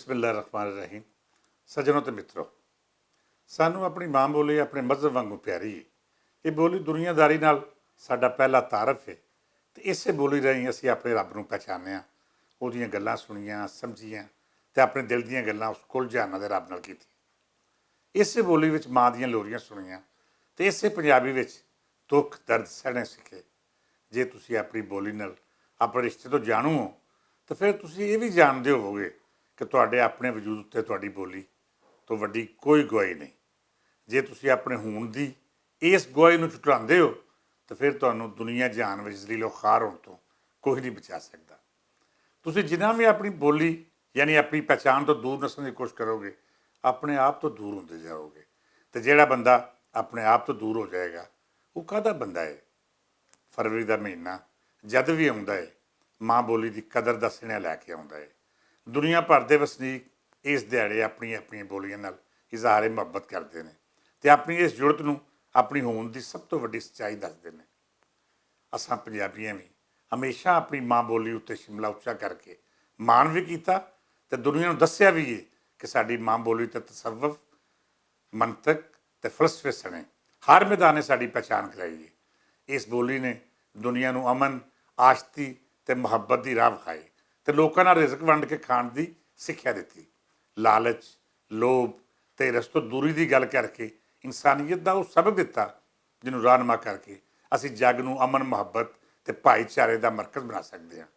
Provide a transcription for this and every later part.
बिस्मिल्लाहिर्रहमानिर्रहीम। सज्जनों तो मित्रों, सानू अपनी माँ बोली अपने मजहब वांगू प्यारी है। ये बोली दुनियादारी नाल साडा पहला तारफ है। तो इसे बोली राही असीं अपने रब नूं पहचानिया, उहदियां गल्लां सुणियां समझियां ते अपने दिल दीयां गल्लां उस कुल जहानां दे रब नाल कीतियां। इसे बोली विच माँ दीयां लोरियां सुणियां ते इसे पंजाबी विच दुख दर्द सहणे सिखे। जे तुसीं अपनी बोली नाल अपने रिश्ते तो जाणू हो तो फिर तुसीं ये भी जाणदे होवोगे कि तुहाडे अपने वजूद उत्ते तुहाडी बोली तो वड्डी कोई गवाही नहीं। जे तुसीं अपने होण दी इस गवाही नूं झुठलांदे हो तो फिर तुहानूं दुनिया जहान विच जलीलो खार होण तो कोई नहीं बचा सकदा। तुसीं जिन्ना भी अपनी बोली यानी अपनी पहचान तो दूर नस्सण की कोशिश करोगे, अपने आप तो दूर होंदे जाओगे। तो जिहड़ा बंदा अपने आप तो दूर हो जाएगा वो काहदा बंदा है। फरवरी का महीना जद भी आउंदा है माँ बोली की कदर दा सिणा लैके आउंदा है। दुनिया भर के वसनीक इस दिहाड़े अपनी अपनी बोलियां नाल इजहार मुहब्बत करते हैं तो अपनी इस जुड़त नूं अपनी होण की सब तो वड्डी सच्चाई दसदे ने। असां पंजाबियां भी हमेशा अपनी माँ बोली उत्ते शिमला उच्चा करके माण भी किया तो दुनिया नूं दस्सिया भी है कि साडी माँ बोली ते तसव्वुफ मंतक ते फलसफे सने हर मैदाने साडी पहचान कराई है। इस बोली ने दुनिया नूं अमन आशती ते मुहब्बत की राह विखाई ते लोकां नाल रिजक वंड के खाण की सिक्ख्या दी। लालच लोभ ते रस तो दूरी की गल करके इंसानीयत का वो सबक दिता जिन्होंने रहनुमा करके असी जग नूं अमन मुहब्बत ते भाईचारे का मरकज़ बना सकते हैं।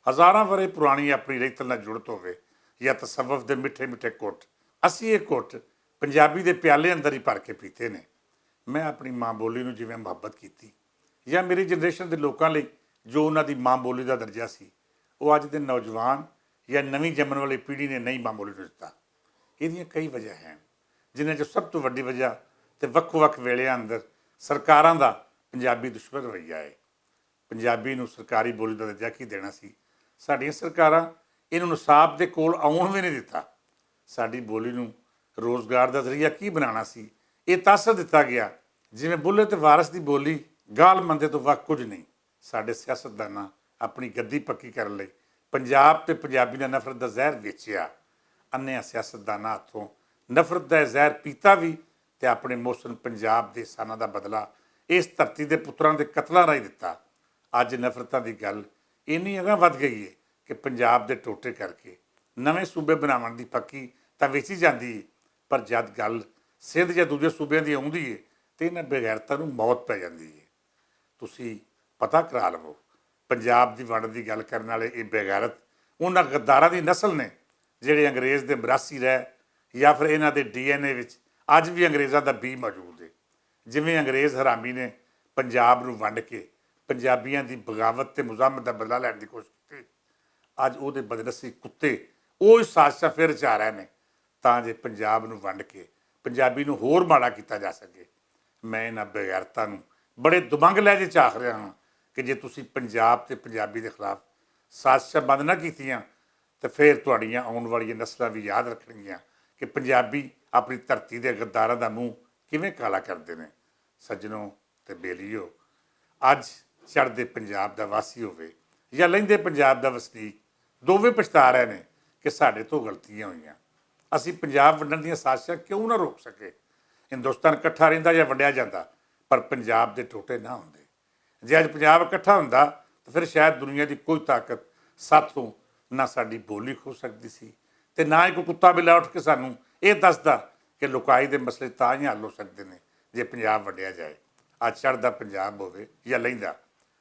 हज़ारां वरे पुरानी अपनी रेतल नाल जुड़त होवे या तसव्वुफ के मिठे मिठे घुट असी ये घुट पंजाबी के प्याले अंदर ही भर के पीते ने। मैं अपनी माँ बोली नूं जिवें मुहब्बत की या मेरी जनरेशन के लोगों लई जो उन्हां दी माँ बोली का दर्जा सी वो अज के नौजवान या नवीं जमन वाली पीढ़ी ने नहीं माँ बोली नूं दिता। ਇਹਦੀਆਂ कई वजह हैं जिन्हें जो सब तो वड्डी वजह तो ਵੱਖ-ਵੱਖ ਵੇਲਿਆਂ अंदर सरकारां ਦਾ पंजाबी दुश्मन रवैया है। पंजाबी ਨੂੰ सरकारी बोली का दर्जा की देना सी। ਸਾਡੀਆਂ ਸਰਕਾਰਾਂ ਇਹਨੂੰ ਨਿਸਾਬ ਦੇ ਕੋਲ ਆਉਣ ਵੀ ਨਹੀਂ ਦਿੱਤਾ। ਸਾਡੀ ਬੋਲੀ ਨੂੰ ਰੋਜ਼ਗਾਰ ਦਾ ਜ਼ਰੀਆ ਕੀ ਬਣਾਉਣਾ ਸੀ ਇਹ ਤਾਸਰ ਦਿੱਤਾ ਗਿਆ ਜਿਵੇਂ ਬੁੱਲੇ ਤੇ ਵਾਰਸ ਦੀ ਬੋਲੀ ਗਾਲ ਮੰਦੇ ਤੋਂ ਵੱਖ ਕੁਝ ਨਹੀਂ। ਸਾਡੇ ਸਿਆਸਤਦਾਨਾਂ ਆਪਣੀ ਗੱਦੀ ਪੱਕੀ ਕਰਨ ਲਈ ਪੰਜਾਬ ਤੇ ਪੰਜਾਬੀ ਦਾ ਨਫ਼ਰਤ ਦਾ ਜ਼ਹਿਰ ਵੇਚਿਆ। अन्य सियासतदाना हथों नफरत का जहर पीता भी तो अपने मोहसन पंजाब के साना का बदला इस धरती के पुत्रों के कतलों राही दिता। अज नफरतों की गल इन्नी अगां वध गई है कि पंजाब के टोटे करके नवे सूबे बनावन की पक्की तो वेची जाती है, पर जब गल सिंध या दूजे सूबे की आउंदी है तो इन्हां बेगैरतां नूं मौत पै जाती है। तुसीं पता करा लवो पंजाब की वंड की गल करने वाले ये बेगैरत उन्हां गद्दारां की नस्ल ने ਜਿਹੜੇ अंग्रेज़ के मरासी रह या फिर इन्हों के DNA विच अज भी अंग्रेज़ों का बी मौजूद है। जिमें अंग्रेज़ हरामी ने पंजाब नूं वंड के पंजाबियों की बगावत ते मुजामत का बदला लैण की कोशिश की, अज वो बदनसी कुत्ते वो साजिशां फिर रचा रहे हैं तां जे पंजाब नूं वंड के पंजाबी नूं होर माड़ा किया जा सके। मैं इन्हां बेगैरतां नूं बड़े दबंग लहजे च आख रहा हाँ कि जे तुसीं पंजाब ते पंजाबी के खिलाफ साजिशां बंद ना कीतियां तो फिर तुहाड़ियां आउण वालियां नस्लां भी याद रखणगियां कि पंजाबी अपनी धरती के गद्दारां दा मूँह किवें काला करते हैं। सज्जनों ते बेलियो, अज चढ़दे पंजाब का वासी होवे या लहिंदे पंजाब का वसनीक दोवें पछता रहे हैं कि साडे तो गलतियां होईयां। असीं पंजाब वंडण दीयां साजिशां क्यों ना रोक सके। हिंदुस्तान इकट्ठा रहिंदा या वंडिया जांदा पर पंजाब के टोटे ना हुंदे। जे अज पंजाब इकट्ठा हुंदा तो फिर शायद दुनिया की कोई ताकत साथों ना साडी बोली खो सकती सी ते ना ही कोई कुत्ता बिल्ला उठ के सानू ये दसदा कि लुकाई दे मसले तां ही हल हो सकते हैं जे पंजाब वंडिया जाए। अज चढ़दा पंजाब होवे या लहिंदा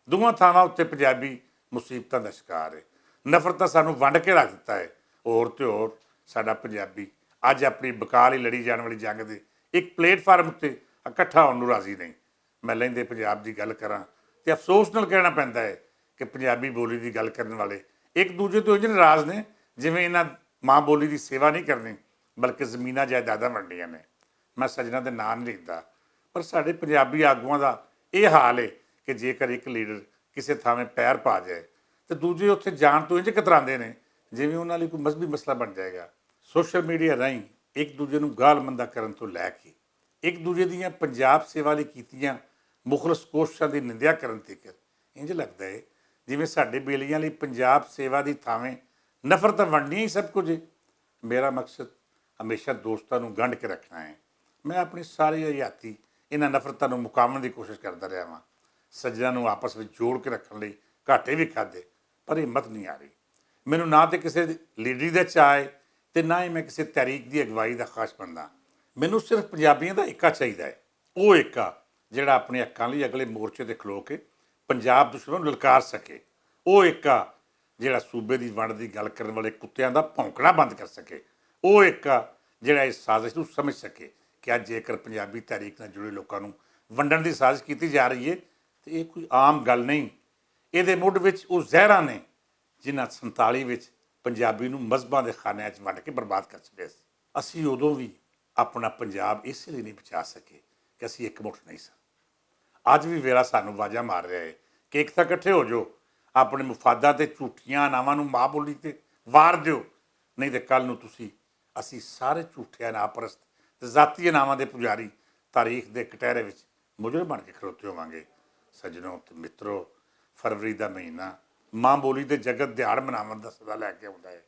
दोवां थावां उत्ते पंजाबी मुसीबतां दा शिकार है। नफरतां सानू वंड के रख दिता है। होर ते होर साडा पंजाबी अज अपनी बका लई लड़ी जाण वाली जंग दे एक प्लेटफार्म उत्ते इकट्ठा होण नूं राजी नहीं। मैं लहिंदे पंजाब की गल करां ते अफसोस नाल कहना पैंदा है कि पंजाबी बोली की गल करने वाले एक दूजे तो इंज नाराज़ ने जिवें इन्हां माँ बोली की सेवा नहीं करनी बल्कि जमीनां जायदादां वंडियां ने। मैं सज्जनां दे नाम नहीं लैंदा पर साडे पंजाबी आगूआं दा ये हाल है कि जेकर एक लीडर किसी थावें पैर पा जाए तो दूजे उत्थे जाण तो इंज कतरांदे ने जिवें उन्हां लई कोई मजहबी मसला बन जाएगा। सोशल मीडिया राहीं एक दूजे नूं गाल मंदा करन तो लैके एक दूजे दीयां पंजाब सेवा लई कीतीआं मुखलस कोशिशां दी निंदिया करन तक इंज लगदा है जिवें साडे बेलियां लई पंजाब सेवा की थावें नफरत वंडनी ही सब कुछ है। ਮੇਰਾ ਮਕਸਦ ਹਮੇਸ਼ਾ ਦੋਸਤਾਂ ਨੂੰ ਗੰਢ ਕੇ ਰੱਖਣਾ ਹੈ। ਮੈਂ ਆਪਣੀ ਸਾਰੀ ਹਯਾਤੀ ਇਹਨਾਂ ਨਫ਼ਰਤਾਂ ਨੂੰ ਮੁਕਾਉਣ ਦੀ ਕੋਸ਼ਿਸ਼ ਕਰਦਾ ਰਿਹਾ ਵਾਂ। ਸੱਜਣਾਂ ਨੂੰ ਆਪਸ ਵਿੱਚ ਜੋੜ ਕੇ ਰੱਖਣ ਲਈ ਘਾਟੇ ਵੀ ਖਾਧੇ, ਪਰ ਹਿੰਮਤ ਨਹੀਂ ਆ ਰਹੀ। ਮੈਨੂੰ ਨਾ ਤੇ ਕਿਸੇ ਲੀਡਰੀ ਦਾ ਚਾਅ ਹੈ ਅਤੇ ਨਾ ਹੀ ਮੈਂ ਕਿਸੇ ਤਹਿਰੀਕ ਦੀ ਅਗਵਾਈ ਦਾ ਖਾਸ ਬੰਦਾ। ਮੈਨੂੰ ਸਿਰਫ ਪੰਜਾਬੀਆਂ ਦਾ ਏਕਾ ਚਾਹੀਦਾ ਹੈ, ਉਹ ਏਕਾ ਜਿਹੜਾ ਆਪਣੇ ਹੱਕਾਂ ਲਈ ਅਗਲੇ ਮੋਰਚੇ 'ਤੇ ਖਲੋ ਕੇ ਪੰਜਾਬ ਦੁਸ਼ਮਣ ਨੂੰ ਲਲਕਾਰ ਸਕੇ। ਉਹ ਏਕਾ ਜਿਹੜਾ ਸੂਬੇ ਦੀ ਵੰਡ ਦੀ ਗੱਲ ਕਰਨ ਵਾਲੇ ਕੁੱਤਿਆਂ ਦਾ ਭੌਂਕਣਾ ਬੰਦ ਕਰ ਸਕੇ। ਉਹ ਏਕਾ ਜਿਹੜਾ ਇਸ ਸਾਜ਼ਿਸ਼ ਨੂੰ ਸਮਝ ਸਕੇ ਕਿ ਅੱਜ ਜੇਕਰ ਪੰਜਾਬੀ ਤਹਿਰੀਕ ਨਾਲ ਜੁੜੇ ਲੋਕਾਂ ਨੂੰ ਵੰਡਣ ਦੀ ਸਾਜ਼ਿਸ਼ ਕੀਤੀ ਜਾ ਰਹੀ ਹੈ ਤਾਂ ਇਹ ਕੋਈ ਆਮ ਗੱਲ ਨਹੀਂ। ਇਹਦੇ ਮੁੱਢ ਵਿੱਚ ਉਹ ਜ਼ਹਿਰਾਂ ਨੇ ਜਿਨ੍ਹਾਂ 47 ਵਿੱਚ ਪੰਜਾਬੀ ਨੂੰ ਮਜ਼ਹਬਾਂ ਦੇ ਖਾਨਿਆਂ 'ਚ ਵੰਡ ਕੇ ਬਰਬਾਦ ਕਰ ਛੱਡਿਆ ਸੀ। ਅਸੀਂ ਉਦੋਂ ਵੀ ਆਪਣਾ ਪੰਜਾਬ ਇਸੇ ਲਈ ਨਹੀਂ ਬਚਾ ਸਕੇ ਕਿ ਅਸੀਂ ਇਕਮੁੱਠ ਨਹੀਂ ਸਾਂ। ਅੱਜ ਵੀ ਵੇਲਾ ਸਾਨੂੰ ਆਵਾਜ਼ਾਂ ਮਾਰ ਰਿਹਾ ਹੈ ਕਿ ਇੱਕ ਤਾਂ ਇਕੱਠੇ ਹੋ ਜਾਓ, ਆਪਣੇ ਮੁਫਾਦਾਂ ਤੇ ਝੂਠੀਆਂ ਨਾਵਾਂ ਨੂੰ ਮਾਂ ਬੋਲੀ 'ਤੇ ਵਾਰ ਦਿਓ, ਨਹੀਂ ਤਾਂ ਕੱਲ੍ਹ ਨੂੰ ਅਸੀਂ ਸਾਰੇ ਝੂਠੇ ਨਾਪਰਸਤ ਤੇ ਜ਼ਾਤੀ ਨਾਵਾਂ ਦੇ ਪੁਜਾਰੀ ਤਾਰੀਖ ਦੇ ਕਟਹਿਰੇ ਵਿੱਚ ਮੁਜਰਮ ਬਣ ਕੇ ਖਲੋਤੇ ਹੋਵਾਂਗੇ। ਸੱਜਣੋ ਤੇ ਮਿੱਤਰੋ, ਫਰਵਰੀ ਦਾ ਮਹੀਨਾ ਮਾਂ ਬੋਲੀ ਦੇ ਜਗਤ ਦਿਹਾੜ ਮਨਾਉਣ ਦਾ ਸਦਾ ਲੈ ਕੇ ਆਉਂਦਾ ਹੈ।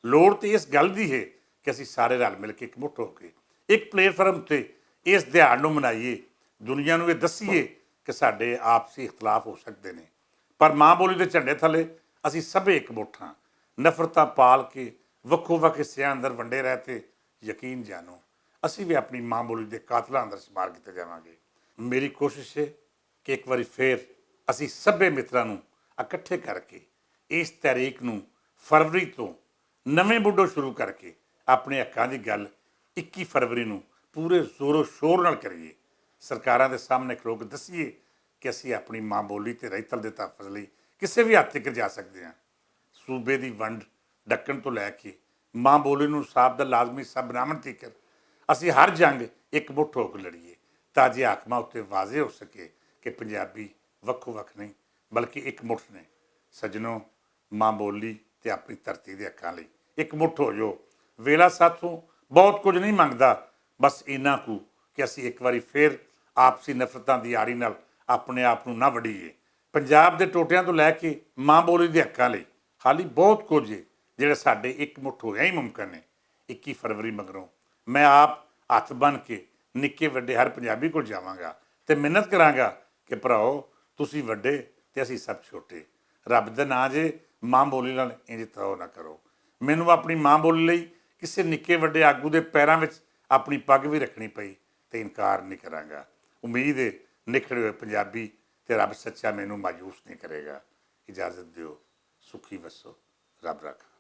ਲੋੜ ਤਾਂ ਇਸ ਗੱਲ ਦੀ ਹੈ ਕਿ ਅਸੀਂ ਸਾਰੇ ਰਲ ਮਿਲ ਕੇ ਇਕਮੁੱਠ ਹੋ ਕੇ ਇੱਕ ਪਲੇਟਫਾਰਮ 'ਤੇ ਇਸ ਦਿਹਾੜ ਨੂੰ ਮਨਾਈਏ, ਦੁਨੀਆ ਨੂੰ ਇਹ ਦੱਸੀਏ ਕਿ ਸਾਡੇ ਆਪਸੀ ਇਖਤਲਾਫ ਹੋ ਸਕਦੇ ਨੇ, ਪਰ ਮਾਂ ਬੋਲੀ ਦੇ ਝੰਡੇ ਥੱਲੇ ਅਸੀਂ ਸਭੇ ਇਕਮੁੱਠ ਹਾਂ। ਨਫ਼ਰਤਾਂ ਪਾਲ ਕੇ ਵੱਖੋ ਵੱਖ ਹਿੱਸਿਆਂ ਅੰਦਰ ਵੰਡੇ ਰਹਿ ਤੇ ਯਕੀਨ ਜਾਣੋ ਅਸੀਂ ਵੀ ਆਪਣੀ ਮਾਂ ਬੋਲੀ ਦੇ ਕਾਤਲਾਂ ਅੰਦਰ ਸ਼ੁਮਾਰ ਕੀਤੇ ਜਾਵਾਂਗੇ। ਮੇਰੀ ਕੋਸ਼ਿਸ਼ ਹੈ ਕਿ ਇੱਕ ਵਾਰੀ ਫੇਰ ਅਸੀਂ ਸਭੇ ਮਿੱਤਰਾਂ ਨੂੰ ਇਕੱਠੇ ਕਰਕੇ ਇਸ ਤਹਿਰੀਕ ਨੂੰ ਫਰਵਰੀ ਤੋਂ ਨਵੇਂ ਮੁੱਢੋਂ ਸ਼ੁਰੂ ਕਰਕੇ ਆਪਣੇ ਹੱਕਾਂ ਦੀ ਗੱਲ 21 ਫਰਵਰੀ ਨੂੰ ਪੂਰੇ ਜ਼ੋਰੋ ਸ਼ੋਰ ਨਾਲ ਕਰੀਏ। ਸਰਕਾਰਾਂ ਦੇ ਸਾਹਮਣੇ ਖਲੋ ਕੇ ਦੱਸੀਏ ਕਿ ਅਸੀਂ ਆਪਣੀ ਮਾਂ ਬੋਲੀ ਤੇ ਰਹਿਤਲ ਦੇ ਤਹਫ਼ੁਜ਼ ਲਈ ਕਿਸੇ ਵੀ ਹੱਦ ਤੱਕ ਜਾ ਸਕਦੇ ਹਾਂ। ਸੂਬੇ ਦੀ ਵੰਡ ਡੱਕਣ ਤੋਂ ਲੈ ਕੇ ਮਾਂ ਬੋਲੀ ਨੂੰ ਸਾਬ ਦਾ ਲਾਜ਼ਮੀ ਹਿੱਸਾ ਬਣਾਉਣ ਤੀਕਰ ਅਸੀਂ ਹਰ ਜੰਗ ਇਕਮੁੱਠ ਹੋ ਕੇ ਲੜੀਏ, ਤਾਂ ਜੇ ਹਾਕਮਾਂ ਉੱਤੇ ਵਾਜ਼ੇ ਹੋ ਸਕੇ ਕਿ ਪੰਜਾਬੀ ਵੱਖੋ ਵੱਖ ਨਹੀਂ ਬਲਕਿ ਇਕਮੁੱਠ ਨੇ। ਸੱਜਣੋ, ਮਾਂ ਬੋਲੀ ਤੇ ਆਪਣੀ ਧਰਤੀ ਦੇ ਹੱਕਾਂ ਲਈ ਇਕਮੁੱਠ ਹੋ ਜਾਓ। ਵੇਲਾ ਸਾਥੋਂ ਬਹੁਤ ਕੁਝ ਨਹੀਂ ਮੰਗਦਾ, ਬਸ ਇੰਨਾ ਕੁ ਕਿ ਅਸੀਂ ਇੱਕ ਵਾਰੀ ਫੇਰ ਆਪਸੀ ਨਫ਼ਰਤਾਂ ਦੀ ਆੜੀ ਨਾਲ ਆਪਣੇ ਆਪ ਨੂੰ ਨਾ ਵੜੀਏ। ਪੰਜਾਬ ਦੇ ਟੋਟਿਆਂ ਤੋਂ ਲੈ ਕੇ ਮਾਂ ਬੋਲੀ ਦੇ ਹੱਕਾਂ ਲਈ ਹਾਲੀ ਬਹੁਤ ਕੁਝ ਹੈ ਜਿਹੜੇ ਸਾਡੇ ਇਕਮੁੱਠ ਹੋਇਆ ਹੀ ਮੁਮਕਿਨ ਹੈ। 21 ਫਰਵਰੀ ਮਗਰੋਂ ਮੈਂ ਆਪ ਹੱਥ ਬੰਨ੍ਹ ਕੇ ਨਿੱਕੇ ਵੱਡੇ ਹਰ ਪੰਜਾਬੀ ਕੋਲ ਜਾਵਾਂਗਾ ਅਤੇ ਮਿੰਨਤ ਕਰਾਂਗਾ ਕਿ ਭਰਾਓ ਤੁਸੀਂ ਵੱਡੇ ਅਤੇ ਅਸੀਂ ਸਭ ਛੋਟੇ। ਰੱਬ ਦਾ ਨਾਂ ਜੇ ਮਾਂ ਬੋਲੀ ਨਾਲ ਇੰਝ ਤਰਾਓ ਨਾ ਕਰੋ। ਮੈਨੂੰ ਆਪਣੀ ਮਾਂ ਬੋਲੀ ਲਈ ਕਿਸੇ ਨਿੱਕੇ ਵੱਡੇ ਆਗੂ ਦੇ ਪੈਰਾਂ ਵਿੱਚ ਆਪਣੀ ਪੱਗ ਵੀ ਰੱਖਣੀ ਪਈ ਤੇ ਇਨਕਾਰ ਨਹੀਂ ਕਰਾਂਗਾ। ਉਮੀਦ ਹੈ ਨਿਖੜੇ ਹੋਏ ਪੰਜਾਬੀ ਤੇ ਰੱਬ ਸੱਚਾ ਮੈਨੂੰ ਮਾਯੂਸ ਨਹੀਂ ਕਰੇਗਾ। ਇਜਾਜ਼ਤ ਦਿਓ, ਸੁਖੀ ਵਸੋ, ਰੱਬ ਰੱਖਾ।